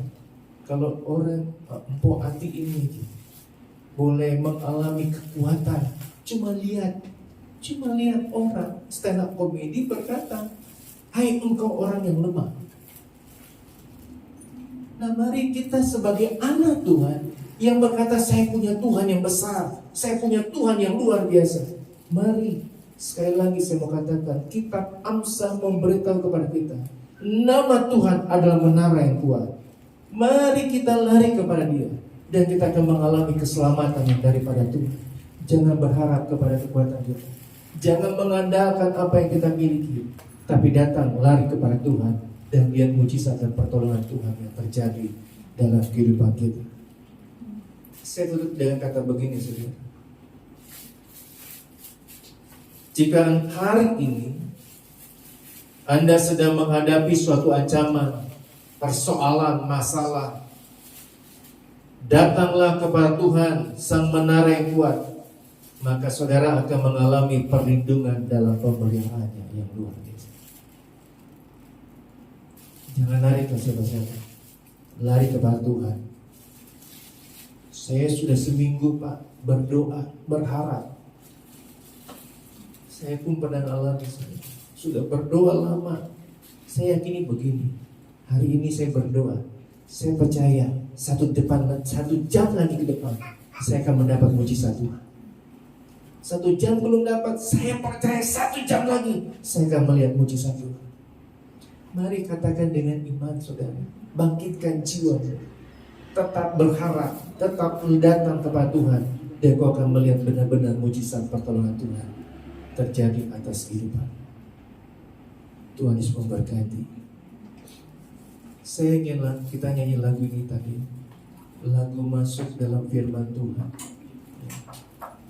kalau orang Mpok Ati ini boleh mengalami kekuatan, cuma lihat orang stand up komedi berkata, "Hai engkau orang yang lemah." Nah, mari kita sebagai anak Tuhan yang berkata, "Saya punya Tuhan yang besar, saya punya Tuhan yang luar biasa." Mari, sekali lagi saya mau katakan, kitab Amsal memberitahu kepada kita, nama Tuhan adalah menara yang kuat. Mari kita lari kepada Dia, dan kita akan mengalami keselamatan yang daripada Tuhan. Jangan berharap kepada kekuatan kita, jangan mengandalkan apa yang kita miliki, tapi datang lari kepada Tuhan dan lihat mujizat dan pertolongan Tuhan yang terjadi dalam kehidupan kita. Saya tutup dengan kata begini, saudara. Jika hari ini Anda sedang menghadapi suatu ancaman, persoalan, masalah, datanglah kepada Tuhan, Sang Menara yang kuat. Maka saudara akan mengalami perlindungan dalam pemeliharaannya yang luar biasa. Jangan lari ke siapa-siapa, lari kepada Tuhan. Saya sudah seminggu Pak berdoa, berharap. Saya pun pernah alami, sudah berdoa lama. Saya yakini begini, hari ini saya berdoa, saya percaya satu jam lagi ke depan saya akan mendapat mujizat Tuhan. 1 jam belum dapat, saya percaya 1 jam lagi saya akan melihat mujizat Tuhan. Mari katakan dengan iman, saudara, bangkitkan jiwa, tetap berharap, tetap datang kepada Tuhan, dan kau akan melihat benar-benar mujizat pertolongan Tuhan terjadi atas kehidupan. Tuhan Yesus memberkati. Saya ingin kita nyanyi lagu ini tadi. lagu masuk dalam firman Tuhan.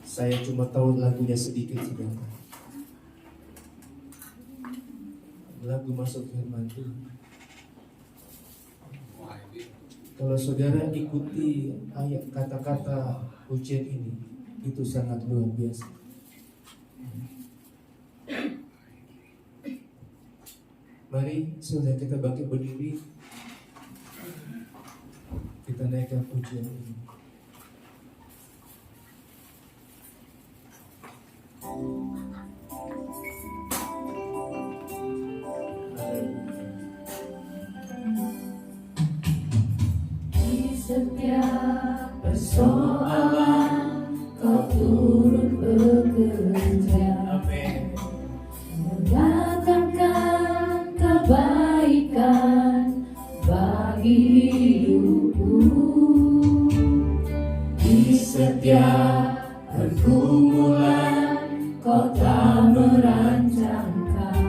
Saya cuma tahu lagunya sedikit, saudara. Lagu masuk firman Tuhan. Kalau saudara ikuti ayat kata-kata pujian ini, itu sangat luar biasa. Mari saudara kita bangkit berdiri, kita naikkan pujian ini. Di setiap persoalan Kau turut bekerja, Amin. mendatangkan kebaikan bagi hidupku. Di setiap pergumulan Kau tak merancangkan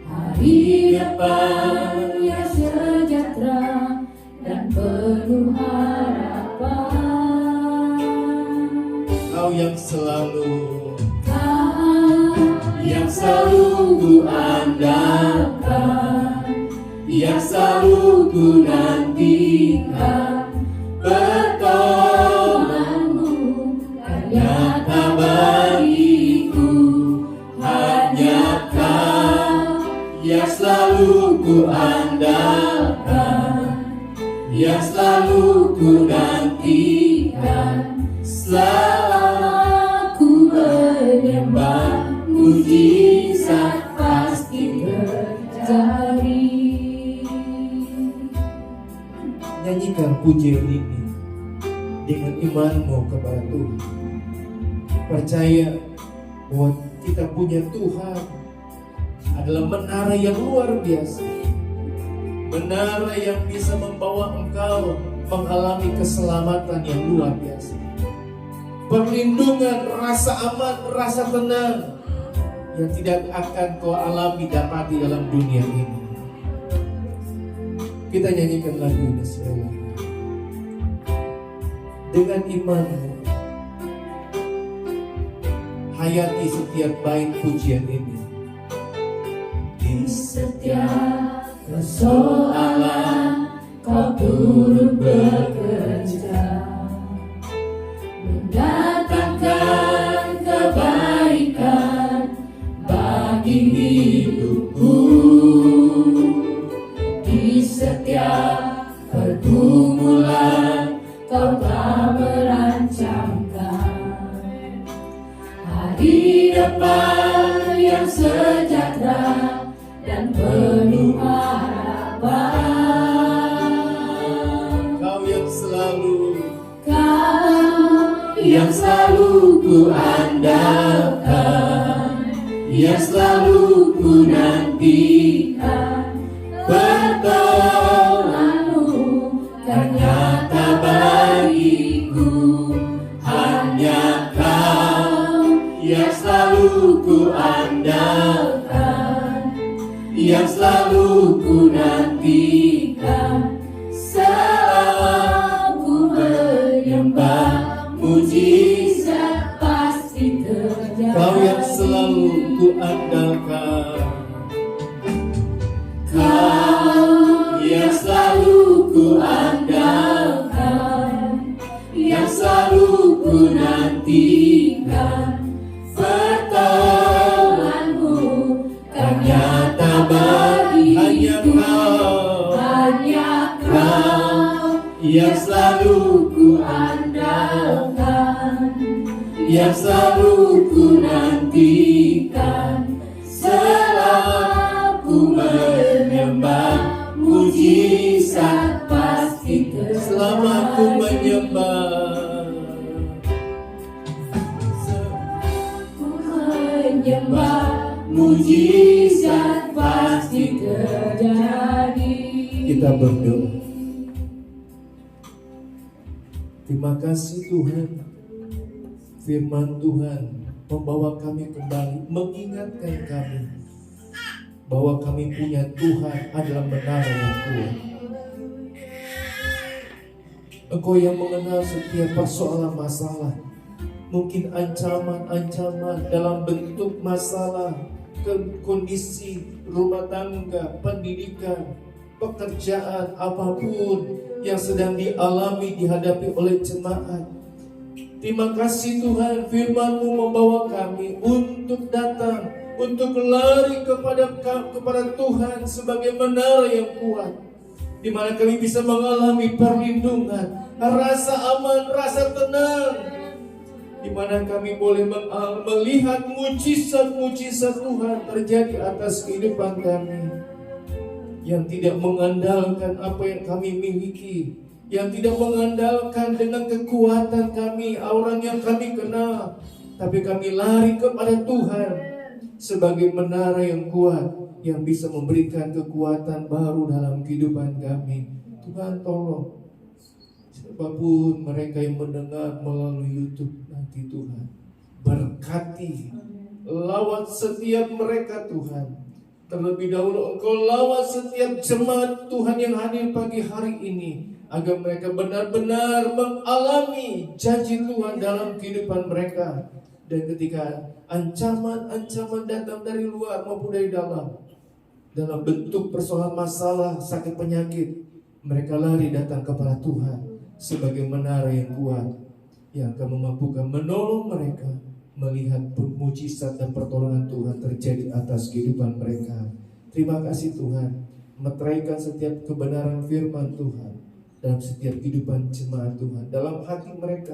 hari depan yang sejahtera dan penuh harapan. Kau yang selalu Yang selalu ku andalkan, yang selalu ku nantikan pertolonganmu, ternyata bagiku hanya Kau yang selalu ku andalkan, yang selalu ku nantikan. Selama ku menyembah, mujizat pasti terjadi. nyanyikan pujian ini dengan imanmu kepada Tuhan. Percaya bahwa kita punya Tuhan adalah menara yang luar biasa, menara yang bisa membawa engkau mengalami keselamatan yang luar biasa, perlindungan, rasa aman, rasa tenang yang tidak akan kau alami dapati dalam dunia ini. Kita nyanyikan lagu ini sekali lagi. Dengan imanmu, hayati setiap bait pujian ini. Di setiap persoalan Kau turut bekerja, mendatangkan kebaikan bagi hidupku. Di setiap pergumulan Kau telah merancangkan hari depan yang sejahtera dan penuh harapan. Kau yang selalu, Kau yang selalu ku andalkan, yang selalu ku nantikan pertolonganmu, ternyata bagiku hanya Kau yang selalu ku andalkan, yang selalu ku nantikan. Selama ku menyembah, mujizat pasti terjadi. Kau yang selalu ku andalkan, Kau yang selalu ku andalkan, yang selalu ku nantikan pertolonganmu, ternyata bagiku hanya Kau yang selalu ku andalkan, yang selalu ku nantikan. Selama ku menyembah, mujizat pasti terjadi. selama ku menyembah, Ku menyembah, mujizat pasti terjadi. kita berdoa. Terima kasih Tuhan, firman Tuhan membawa kami kembali, mengingatkan kami bahwa kami punya Tuhan adalah menara yang kuat. Engkau yang mengenal setiap persoalan masalah. Mungkin ancaman-ancaman dalam bentuk masalah, kondisi rumah tangga, pendidikan, pekerjaan, apapun yang sedang dialami, dihadapi oleh jemaat. Terima kasih Tuhan, firman-Mu membawa kami untuk datang, untuk lari kepada Tuhan sebagai menara yang kuat, di mana kami bisa mengalami perlindungan, rasa aman, rasa tenang, di mana kami boleh melihat mujizat-mujizat Tuhan terjadi atas kehidupan kami, yang tidak mengandalkan apa yang kami miliki, yang tidak mengandalkan dengan kekuatan kami, orang yang kami kenal, tapi kami lari kepada Tuhan sebagai menara yang kuat, yang bisa memberikan kekuatan baru dalam kehidupan kami. Tuhan tolong, siapapun mereka yang mendengar melalui YouTube nanti, Tuhan berkati, lawat setiap mereka Tuhan. Terlebih dahulu Engkau lawat setiap jemaat Tuhan yang hadir pagi hari ini, agar mereka benar-benar mengalami janji Tuhan dalam kehidupan mereka. Dan ketika ancaman-ancaman datang dari luar maupun dari dalam bentuk persoalan masalah, sakit penyakit, mereka lari datang kepada Tuhan sebagai menara yang kuat, yang akan memampukan menolong mereka melihat mujizat dan pertolongan Tuhan terjadi atas kehidupan mereka. Terima kasih Tuhan, meteraikan setiap kebenaran firman Tuhan dalam setiap kehidupan jemaat Tuhan, dalam hati mereka,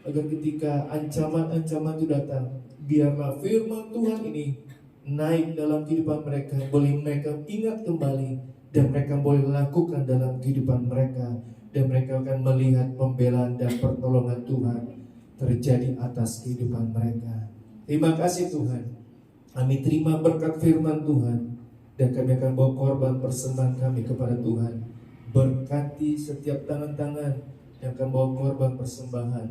agar ketika ancaman-ancaman itu datang, biarlah firman Tuhan ini naik dalam kehidupan mereka, boleh mereka ingat kembali, dan mereka boleh lakukan dalam kehidupan mereka, dan mereka akan melihat pembelaan dan pertolongan Tuhan terjadi atas kehidupan mereka. Terima kasih Tuhan, kami terima berkat firman Tuhan, dan kami akan bawa korban persembahan kami kepada Tuhan. Berkati setiap tangan-tangan yang akan bawa korban persembahan,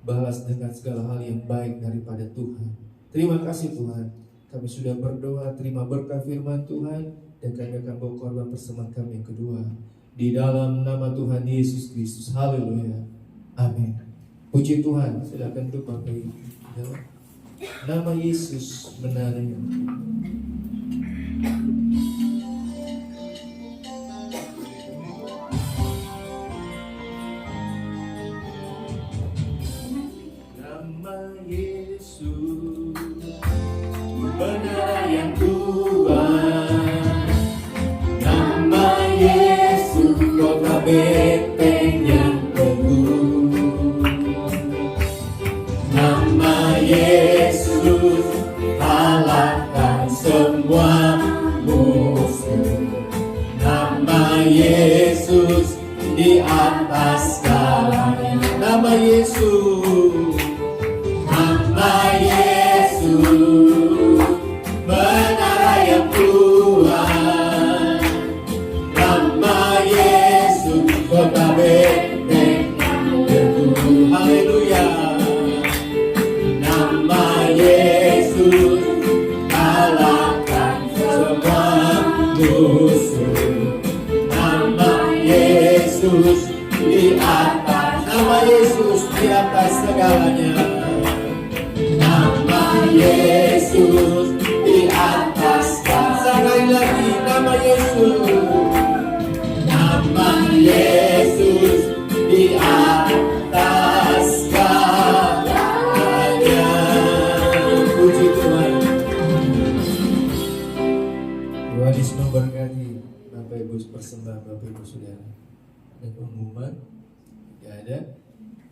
balas dengan segala hal yang baik daripada Tuhan. Terima kasih Tuhan, kami sudah berdoa, terima berkat firman Tuhan, dan kami akan bawa korban persembahan kami yang kedua, di dalam nama Tuhan Yesus Kristus. Haleluya, amin. Puji Tuhan, silakan duduk Bapak Ibu. Nama Yesus menara yang menara yang kuat, nama Yesus kota benteng yang teguh, nama Yesus kalahkan semua musuh, nama Yesus di atas segalanya, nama Yesus, nama Yesus menara yang kuat, nama Yesus kota benteng teguh. Haleluya, nama Yesus kalahkan semua musuh, nama Yesus di atas, nama Yesus di atas segalanya, nama Yesus di atas. Sekali lagi, nama Yesus, nama Yesus di atas segalanya. Puji Tuhan. Tuhan Yesus memberkati Bapak Ibu persembahan, Bapak Ibu Saudara. Dan pengumuman tidak ada.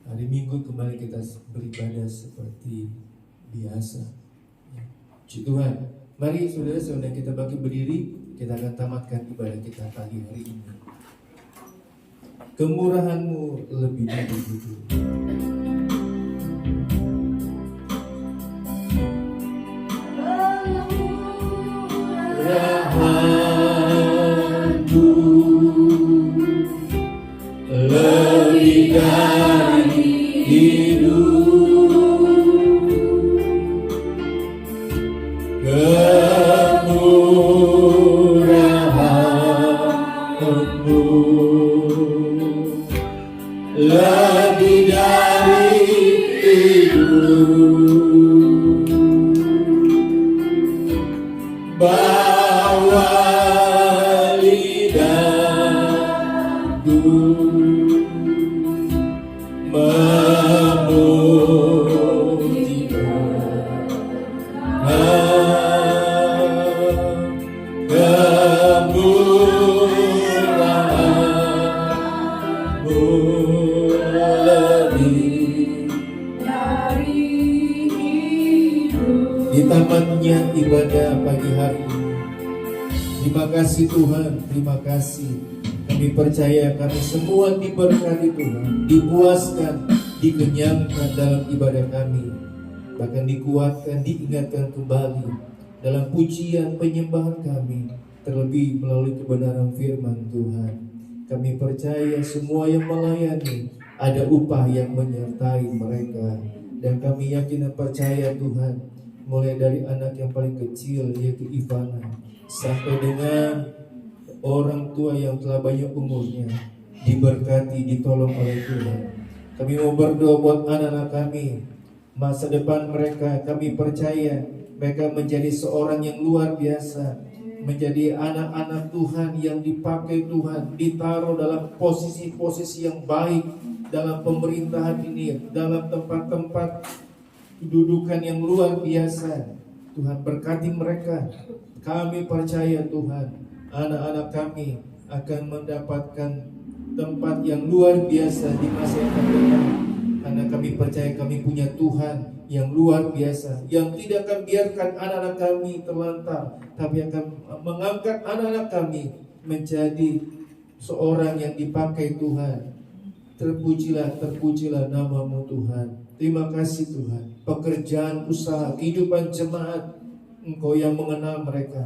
Hari Minggu kembali kita beribadah seperti biasa. Puji Tuhan. Mari saudara-saudara kita bangkit berdiri, kita akan tamatkan ibadah kita pagi hari ini. Kemurahan-Mu lebih dari itu. Kemurahan-Mu lebih dari hidup, kemurahan-Mu di tamatnya ibadah pagi hari ini. Terima kasih Tuhan, terima kasih. Kami percaya kami semua diberkati Tuhan, dipuaskan, dikenyangkan dalam ibadah kami, bahkan dikuatkan, diingatkan kembali dalam pujian penyembahan kami, terlebih melalui kebenaran firman Tuhan. Kami percaya semua yang melayani ada upah yang menyertai mereka, dan kami yakin dan percaya Tuhan, mulai dari anak yang paling kecil yaitu Ivana sampai dengan orang tua yang telah banyak umurnya, diberkati, ditolong oleh Tuhan. Kami mau berdoa buat anak-anak kami, masa depan mereka. Kami percaya mereka menjadi seorang yang luar biasa, menjadi anak-anak Tuhan yang dipakai Tuhan, ditaruh dalam posisi-posisi yang baik dalam pemerintahan ini, dalam tempat-tempat kedudukan yang luar biasa. Tuhan berkati mereka. Kami percaya Tuhan, anak-anak kami akan mendapatkan tempat yang luar biasa di masa yang akan datang, karena kami percaya kami punya Tuhan yang luar biasa, yang tidak akan biarkan anak-anak kami terlantar, tapi akan mengangkat anak-anak kami menjadi seorang yang dipakai Tuhan. Terpujilah, terpujilah namamu Tuhan. Terima kasih Tuhan. Pekerjaan, usaha, kehidupan jemaat, Engkau yang mengenal mereka.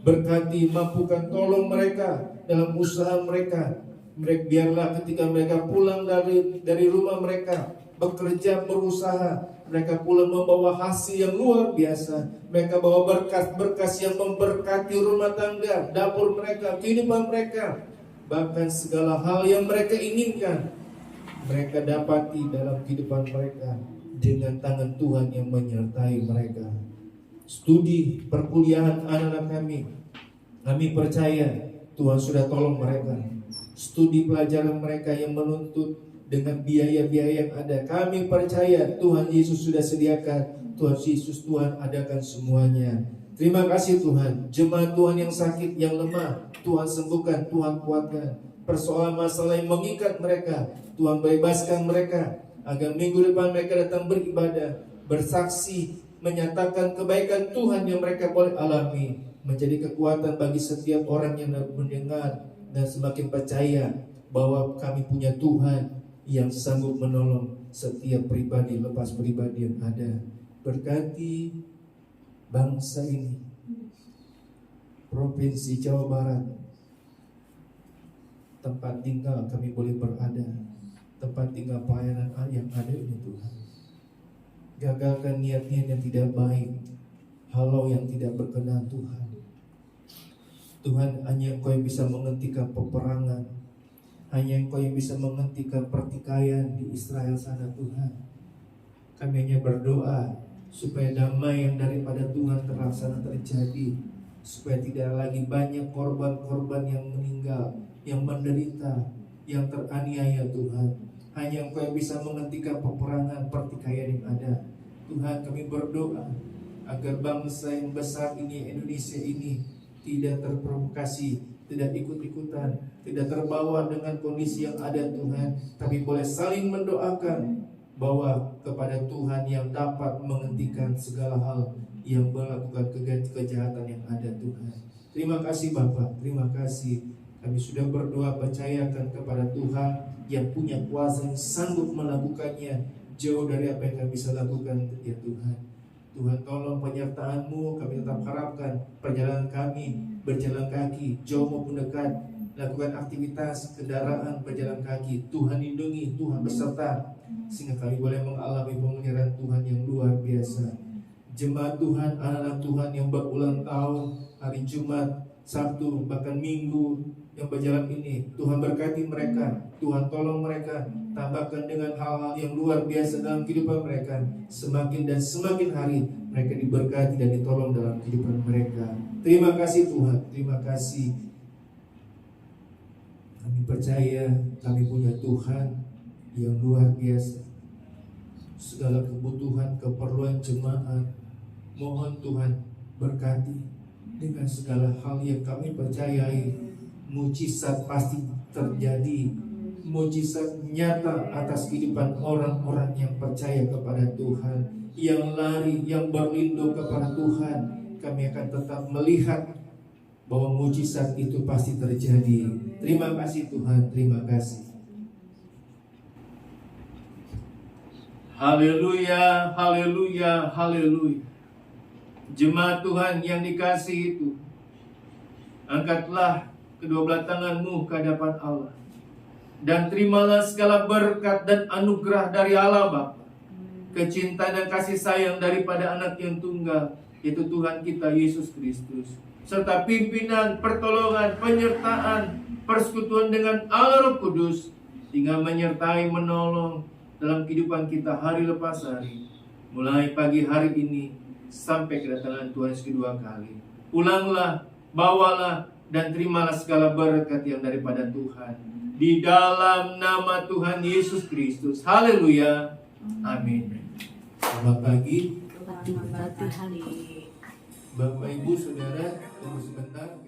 Berkati, mampukan, tolong mereka dalam usaha mereka. Biarlah ketika mereka pulang dari rumah mereka, bekerja, berusaha, mereka pulang membawa hasil yang luar biasa. Mereka bawa berkas-berkas yang memberkati rumah tangga, dapur mereka, kehidupan mereka. Bahkan segala hal yang mereka inginkan, mereka dapati dalam kehidupan mereka dengan tangan Tuhan yang menyertai mereka. Studi perkuliahan anak-anak kami percaya Tuhan sudah tolong mereka. Studi pelajaran mereka yang menuntut dengan biaya-biaya yang ada, kami percaya Tuhan Yesus sudah sediakan. Tuhan Yesus, Tuhan adakan semuanya. Terima kasih Tuhan. Jemaat Tuhan yang sakit, yang lemah, Tuhan sembuhkan, Tuhan kuatkan. Persoalan masalah yang mengikat mereka, Tuhan bebaskan mereka, agar minggu depan mereka datang beribadah, bersaksi, menyatakan kebaikan Tuhan yang mereka boleh alami, menjadi kekuatan bagi setiap orang yang mendengar, dan semakin percaya bahwa kami punya Tuhan yang sanggup menolong setiap pribadi lepas pribadi yang ada. Berkati bangsa ini, Provinsi Jawa Barat, tempat tinggal kami boleh berada, tempat tinggal pelayanan yang ada ini Tuhan. Gagalkan niat-niat yang tidak baik, halau yang tidak berkenan Tuhan. Tuhan, hanya Engkau yang bisa menghentikan peperangan, hanya Engkau yang bisa menghentikan pertikaian di Israel sana Tuhan. Kami hanya berdoa supaya damai yang daripada Tuhan terlaksana terjadi, supaya tidak lagi banyak korban-korban yang meninggal, yang menderita, yang teraniaya Tuhan. Hanya Engkau yang bisa menghentikan peperangan, pertikaian yang ada. Tuhan, kami berdoa agar bangsa yang besar ini, Indonesia ini, tidak terprovokasi, tidak ikut-ikutan, tidak terbawa dengan kondisi yang ada Tuhan, tapi boleh saling mendoakan bahwa kepada Tuhan yang dapat menghentikan segala hal yang melakukan kejahatan yang ada Tuhan. Terima kasih Bapak, terima kasih. Kami sudah berdoa, percayakan kepada Tuhan yang punya kuasa, yang sanggup melakukannya jauh dari apa yang kami bisa lakukan ya Tuhan. Tuhan, tolong penyertaan-Mu, kami tetap harapkan perjalanan kami berjalan kaki jauh maupun dekat, lakukan aktivitas kendaraan berjalan kaki. Tuhan lindungi, Tuhan beserta, sehingga kami boleh mengalami pemeliharaan Tuhan yang luar biasa. Jemaat Tuhan, anak-anak Tuhan yang berulang tahun, hari Jumat, Sabtu, bahkan Minggu yang berjalan ini, Tuhan berkati mereka, Tuhan tolong mereka, tambahkan dengan hal-hal yang luar biasa dalam kehidupan mereka. Semakin dan semakin hari mereka diberkati dan ditolong dalam kehidupan mereka. Terima kasih Tuhan, terima kasih. Kami percaya kami punya Tuhan yang luar biasa. Segala kebutuhan, keperluan jemaat, mohon Tuhan berkati dengan segala hal yang kami percayai. Mujizat pasti terjadi, mujizat nyata atas kehidupan orang-orang yang percaya kepada Tuhan. yang lari, yang berlindung kepada Tuhan, kami akan tetap melihat bahwa mujizat itu pasti terjadi. Terima kasih Tuhan, terima kasih. Haleluya, haleluya, haleluya. Jemaat Tuhan yang dikasihi itu, angkatlah kedua belah tanganmu ke hadapan Allah, dan terimalah segala berkat dan anugerah dari Allah Bapa, kecintaan dan kasih sayang daripada anak yang tunggal, yaitu Tuhan kita Yesus Kristus, serta pimpinan, pertolongan, penyertaan, persekutuan dengan Allah Roh Kudus, hingga menyertai, menolong dalam kehidupan kita hari lepas hari, mulai pagi hari ini sampai kedatangan Tuhan kedua kali. Pulanglah, bawalah, dan terimalah segala berkat yang daripada Tuhan, di dalam nama Tuhan Yesus Kristus. Haleluya, amin. Selamat pagi, Bapak Ibu Saudara, tunggu sebentar.